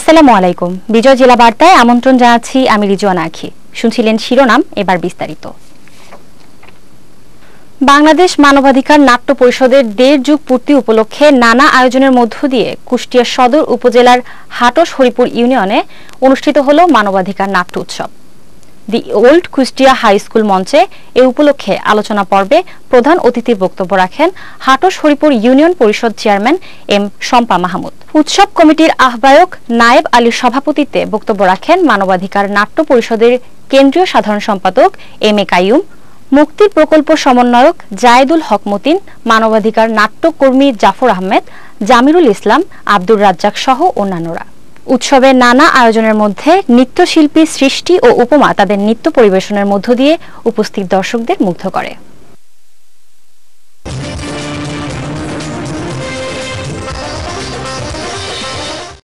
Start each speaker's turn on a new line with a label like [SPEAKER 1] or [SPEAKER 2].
[SPEAKER 1] আসসালামু আলাইকুম। বিজয় জেলা বার্তায় আমন্ত্রণ জানাচ্ছি আমি রিজওয়ানা আখি। শুনছিলেন শিরোনাম, এবার বিস্তারিত। বাংলাদেশ মানবাধিকার নাট্য পরিষদের ১.৫ যুগ পূর্তি উপলক্ষে নানা আয়োজনের মধ্য দিয়ে কুষ্টিয়া সদর উপজেলার হাটস হরিপুর ইউনিয়নে অনুষ্ঠিত হল মানবাধিকার নাট্য উৎসব। The old Kushtia high school মঞ্চে এ উপলক্ষে আলোচনা পর্বে প্রধান অতিথির বক্তব্য রাখেন Hatash Haripur union Parishad chairman M Shampa Mahmud. উৎসব কমিটির আহ্বায়ক নায়েব আলীর সভাপতিত্বে বক্তব্য রাখেন মানবাধিকার নাট্য পরিষদের কেন্দ্রীয় সাধারণ সম্পাদক এম এ কাইয়ুম, মুক্তির প্রকল্প সমন্বয়ক জায়েদুল হক মতিন, মানবাধিকার নাট্যকর্মী জাফর আহমেদ, জামিরুল ইসলাম, আব্দুর রাজ্জাক সহ অন্যান্যরা। উৎসবের নানা আয়োজনের মধ্যে নৃত্যশিল্পী সৃষ্টি ও উপমা তাদের নৃত্য পরিবেশনের মধ্য দিয়ে উপস্থিত দর্শকদের মুগ্ধ করে।